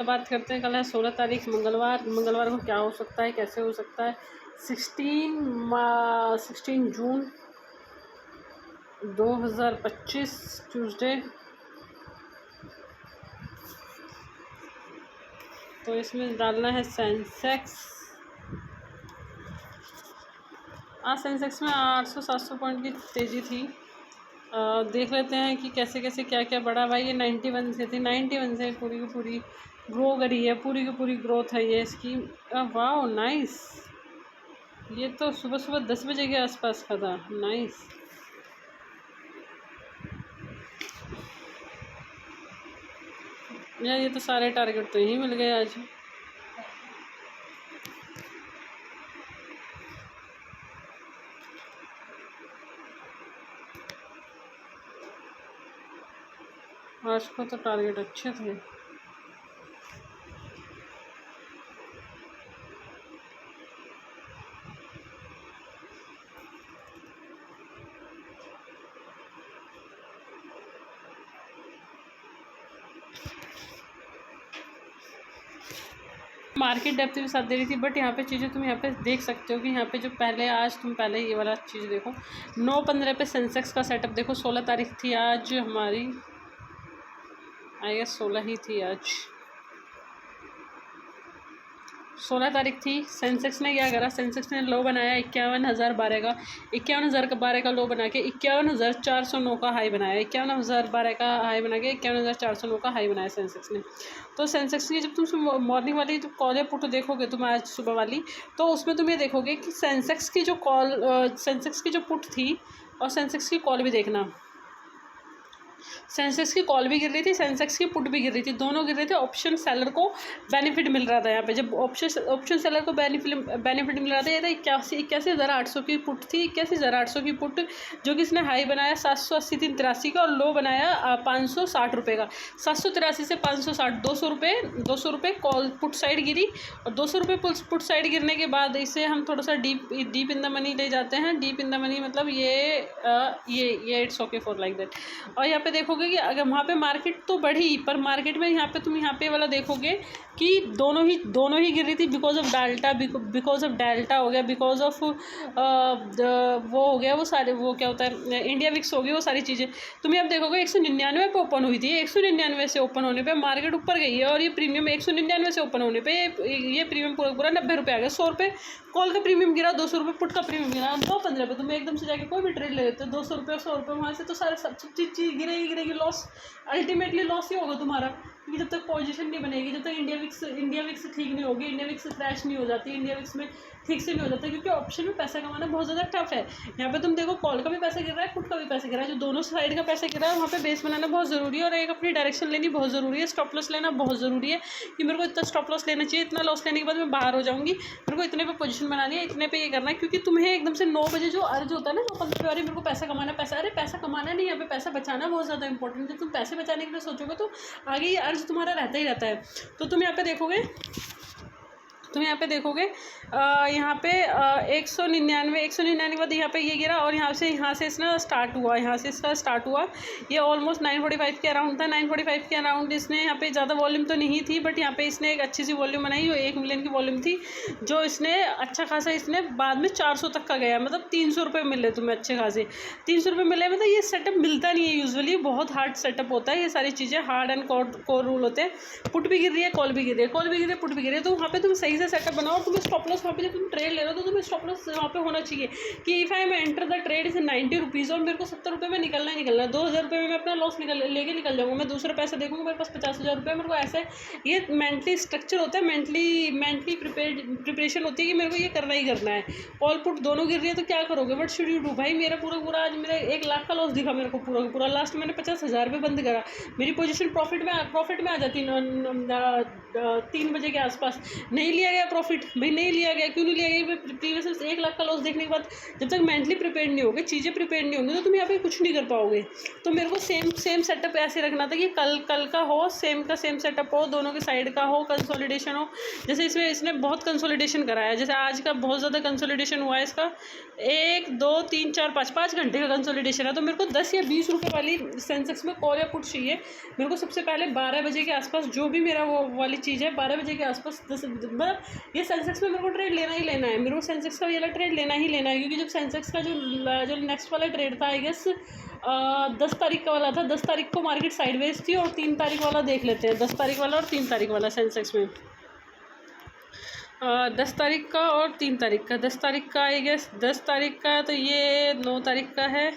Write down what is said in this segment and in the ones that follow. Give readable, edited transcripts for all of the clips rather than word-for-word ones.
बात करते हैं, कल है 16 तारीख मंगलवार। मंगलवार को क्या हो सकता है, कैसे हो सकता है। 16 जून 2025 ट्यूसडे। तो इसमें डालना है सेंसेक्स। आज सेंसेक्स में 800-700 पॉइंट की तेज़ी थी। देख लेते हैं कि कैसे कैसे क्या क्या बढ़ा। भाई ये 91 से थी, 91 से पूरी की पूरी ग्रो करी है, पूरी की पूरी ग्रोथ है ये इसकी। वाह नाइस। ये तो सुबह सुबह 10 बजे के आसपास का था। नाइस। यार ये तो सारे टारगेट तो यहीं मिल गए आज। आज को तो टारगेट अच्छे थे। मार्केट डेप्थ भी साथ दे रही थी, बट यहाँ पे चीज़ें तुम यहाँ पे देख सकते हो कि यहाँ पे जो पहले आज तुम पहले ये वाला चीज़ देखो। 9:15 पे सेंसेक्स का सेटअप देखो। 16 तारीख थी आज हमारी, आई गेस 16 ही थी आज। 16 तारीख थी। सेंसेक्स ने क्या करा, सेंसेक्स ने लो बनाया 51,012 का। 51,012 का लो बना के 51,409 का हाई बनाया। 51,012 का हाई बना के 51,409 का हाई बनाया सेंसेक्स ने। तो सेंसेक्स की जब तुम मॉर्निंग वाली जो कॉल या पुट देखोगे तुम आज सुबह वाली, तो उसमें तुम ये देखोगे कि सेंसेक्स की जो सेंसेक्स की जो पुट थी और सेंसेक्स की कॉल भी देखना। सेंसेक्स की कॉल भी गिर रही थी, सेंसेक्स की पुट भी गिर रही थी, दोनों गिर रहे थे। ऑप्शन सेलर को बेनिफिट मिल रहा था यहाँ पे। जब ऑप्शन सेलर को बेनिफिट मिल रहा था, ये था 81,800 की पुट थी। 81,800 की पुट जो कि इसने हाई बनाया 780-83 का और लो बनाया 560 रुपये का। 783 से 560, 200 रुपये कॉल पुट साइड गिरी। और 200 रुपये पुट साइड गिरने के बाद इसे हम थोड़ा सा डीप इन द मनी ले जाते हैं। डीप इन द मनी मतलब ये it's okay for like that. और यहाँ पे देखोगे कि अगर वहाँ पे मार्केट तो बढ़ी, पर मार्केट में यहाँ पे तुम यहाँ पे वाला देखोगे कि दोनों ही गिर रही थी because of delta. Because of delta हो गया, बिकॉज ऑफ वो हो गया, वो सारे वो क्या होता है इंडिया विक्स हो गई, वो सारी चीज़ें। तुम्हें अब देखोगे 199 पे ओपन हुई थी। 199 से ओपन होने पे मार्केट ऊपर गई है। और ये प्रीमियम 199 से ओपन होने पे ये प्रीमियम पूरा 90 रुपये आ गया। 100 रुपये कॉल का प्रीमियम गिरा, 200 रुपये पुट का प्रीमियम गिरा। 2:15 पे तुम्हें एकदम से जाके कोई भी ट्रेड ले लेते हो 200 रुपये 100 रुपये, वहाँ से तो सारे सब चीज़ गिरेगी। लॉस अल्टीमेटली लॉस ही होगा तुम्हारा, क्योंकि जब तक पोजीशन नहीं बनेगी, जब तक इंडिया विक्स ठीक नहीं होगी, इंडिया विक्स क्रैश नहीं हो जाती, इंडिया विक्स में ठीक से नहीं हो जाता, क्योंकि ऑप्शन में पैसा कमाना बहुत ज़्यादा टफ है। यहाँ पे तुम देखो कॉल का भी पैसा गिर रहा है, पुट का भी पैसा गिर रहा है। जो दोनों साइड का पैसा गिर रहा है वहाँ पे बेस बनाना बहुत ज़रूरी है। और एक अपनी डायरेक्शन लेनी बहुत ज़रूरी है। स्टॉप लॉस लेना बहुत ज़रूरी है कि मेरे को इतना स्टॉप लॉस लेना चाहिए, इतना लॉस लेने के बाद मैं बाहर हो जाऊँगी, मेरे को इतने पे पोजीशन बनानी है, इतने पे ये करना है। क्योंकि तुम्हें एकदम से 9 बजे जो अर्ज होता है ना, 9:15 पे मेरे को पैसा कमाना, अरे पैसा कमाना नहीं, यहाँ पे पैसा बचाना बहुत ज़्यादा इंपॉर्टेंट है। तुम पैसे बचाने के लिए सोचोगे तो आगे ये अर्ज तुम्हारा रहता ही रहता है। तो तुम यहाँ पे देखोगे यहाँ पे 199 बाद यहाँ पे ये गिरा। और यहाँ से इसने स्टार्ट हुआ, ये ऑलमोस्ट 945 के अराउंड था। 945 के अराउंड इसने यहाँ पे ज़्यादा वॉल्यूम तो नहीं थी, बट यहाँ पे इसने एक अच्छी सी वॉल्यूम बनाई, जो 1 मिलियन की वॉल्यूम थी, जो इसने अच्छा खासा इसने बाद में 400 तक का गया। मतलब 300 रुपये मिले तुम्हें अच्छे खासे, 300 रुपये मिले। मतलब ये सेटअप मिलता नहीं है यूजुअली, बहुत हार्ड सेटअप होता है। ये सारी चीज़ें हार्ड एंड कोर रूल होते हैं। पुट भी गिर रही है, कॉल भी गिर रही है, पुट भी गिर रही है। तो वहाँ पे तुम सही से सेटअप बनाओ। और तुम्हें स्टॉप लॉस वहाँ पे जब तुम ट्रेड ले रहे हो तो तुम्हें स्टॉप लॉस वहाँ पे होना चाहिए कि if I am enter the trade is 90 rupees और मेरे को 70 रुपये में निकलना है। 2,000 रुपये में मैं अपना लॉस लेके निकल जाऊँगा। मैं दूसरा पैसा देखूँगा, मेरे पास 50,000 रुपये। मेरे को ऐसे ये मेंटली स्ट्रक्चर होता है, मेंटली प्रिपरेशन होती है कि मेरे को ये करना ही करना है। कॉल पुट दोनों गिर रही है तो क्या करोगे, बट शुड यू डू। भाई मेरा पूरा आज मेरा 1 लाख का लॉस दिखा मेरे को पूरा। लास्ट मैंने 50,000 रुपये बंद करा। मेरी पोजीशन प्रॉफिट में आ जाती 3 बजे के आसपास। नहीं लिया लिया गया प्रॉफिट? भाई नहीं लिया गया। क्यों नहीं लिया गया? प्रीवियस 1 लाख का लॉस देखने के बाद जब तक मेंटली प्रिपेयर नहीं होगे, चीज़ें प्रिपेयर नहीं होंगी, तो तुम यहाँ पे कुछ नहीं कर पाओगे। तो मेरे को सेम सेटअप ऐसे रखना था कि कल का हो, सेम का सेम सेटअप हो, दोनों के साइड का हो, कंसोलिडेशन हो। जैसे इसने बहुत कंसोलिडेशन कराया, जैसे आज का बहुत ज़्यादा कंसोलिडेशन हुआ है इसका, 1 2 3 4 5 घंटे का कंसोलिडेशन है। तो मेरे को 10 या 20 रुपये वाली सेंसेक्स में कॉल या पुट चाहिए। मेरे को सबसे पहले 12 बजे के आसपास, जो भी मेरा वो वाली चीज़ है, 12 बजे के आसपास 10, मतलब ये सेंसेक्स में मेरे को ट्रेड लेना ही लेना है। मेरे को सेंसेक्स का ये वाला ट्रेड लेना ही लेना है, क्योंकि जब सेंसेक्स का जो नेक्स्ट वाला ट्रेड था, आई गेस 10 तारीख का वाला था। 10 तारीख को मार्केट साइडवेज थी, और 3 तारीख वाला देख लेते हैं, 10 तारीख वाला और 3 तारीख वाला सेंसेक्स में। 10 तारीख का और 3 तारीख का। 10 तारीख का आई गेस 10 तारीख का है, तो ये 9 तारीख का है,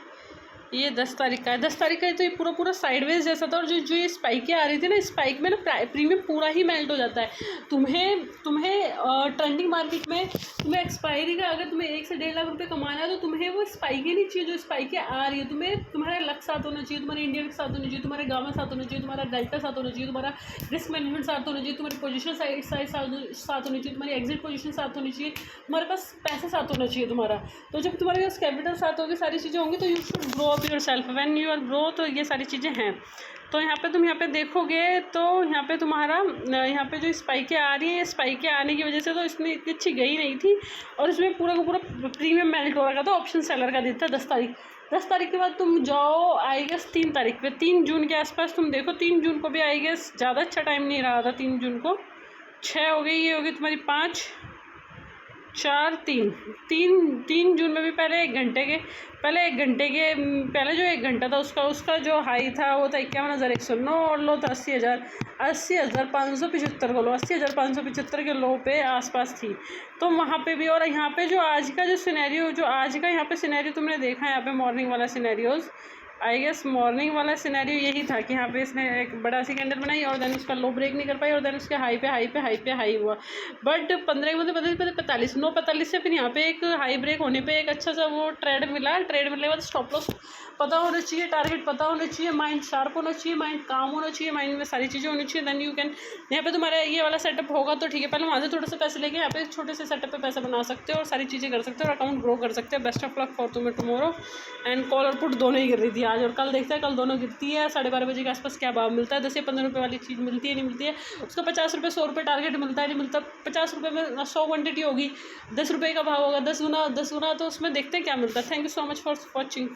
ये 10 तारीख का है। 10 तारीख का है, तो ये पूरा स्साइडवेज जैसा था। और जो ये स्पाइकें आ रही थी ना, स्पाइक में ना प्रीमियम पूरा ही मेल्ट हो जाता है। तुम्हें ट्रेंडिंग मार्केट में तुम्हें एक्सपायरी का अगर तुम्हें 1 से 1.5 लाख रुपये कमाना है, तो तुम्हें वो स्पाइकें नहीं चाहिए जो स्पाइकें आ रही है। तुम्हारा लक साथ होना चाहिए, तुम्हारे इंडिया के साथ होना चाहिए, तुम्हारे गाँव में साथ होना चाहिए, तुम्हारा डेल्टा साथ होना चाहिए, तुम्हारा रिस्क मैनेजमेंट साथ होना चाहिए, तुम्हारी पोजीशन साइज साथ होनी चाहिए, तुम्हारी एग्जिट पोजीशन साथ होनी चाहिए, तुम्हारे पास पैसे साथ होना चाहिए तुम्हारा। तो जब तुम्हारे पास कैपिटल साथ होगी, सारी चीज़ें होंगी, तो you should grow up yourself when you are grow. तो ये सारी चीज़ें हैं। तो यहाँ पे तुम यहाँ पे देखोगे, तो यहाँ पे तुम्हारा यहाँ पे जो स्पाइकें आ रही हैं, ये स्पाइकें आने की वजह से तो इसमें इतनी अच्छी गई नहीं थी, और इसमें पूरा का पूरा प्रीमियम मेल्ट हो रखा था। ऑप्शन सेलर का दिन था 10 तारीख। 10 तारीख के बाद तुम जाओ आई गेस 3 तारीख पे, 3 जून के आसपास तुम देखो। 3 जून को भी आई गेस ज़्यादा अच्छा टाइम नहीं रहा था। 3 जून को 6 हो गई, ये होगी तुम्हारी 5 4 3 जून में भी पहले 1 घंटे के पहले जो 1 घंटा था, उसका जो हाई था वो था 51,109, और लो था 80,575 को लो, 80,575 के लो पे आसपास थी। तो वहाँ पे भी, और यहाँ पे जो आज का जो सिनेरियो, जो आज का यहाँ पे सिनेरियो तुमने देखा है, यहाँ पे मॉर्निंग वाला सिनेरियोज़, आई गेस मॉर्निंग वाला सिनेरियो यही था कि यहाँ पे इसने एक बड़ा सी कैंडल बनाई, और देन उसका लो ब्रेक नहीं कर पाई, और देन उसके हाई पे हाई हुआ। बट 15 के मतलब 45 9:45 से फिर यहाँ पे एक हाई ब्रेक होने पे एक अच्छा सा वो ट्रेड मिला। ट्रेड मिलने के बाद स्टॉप लॉस पता होना चाहिए, टारगेट पता होना चाहिए, माइंड शार्प होना चाहिए, माइंड काम होना चाहिए, माइंड में सारी चीज़ें होनी चाहिए। देन यू कैन, यहाँ पे तुम्हारा ये वाला सेटअप होगा तो ठीक है। पहले वहाँ से थोड़े से पैसे लेके यहाँ पे छोटे से सेटअप पे पैसा बना सकते हो, और सारी चीज़ें कर सकते हो, और अकाउंट ग्रो कर सकते हो। बेस्ट ऑफ लक फॉर तुम्हें टुमारो। एंड कॉल और पुट दोनों ही गिर रही थी आज, और कल देखते हैं, कल दोनों गिरती है। 12:30 बजे के आसपास क्या भाव मिलता है। 10 या 15 रुपये वाली चीज़ मिलती है, नहीं मिलती है। उसका 50 रुपये 100 रुपये टारगेट मिलता है, नहीं मिलता। 50 रुपये में 100 क्वान्टिटी होगी, 10 रुपये का भाव होगा, 10 गुना, तो उसमें देखते हैं क्या मिलता है। Thank you so much for watching.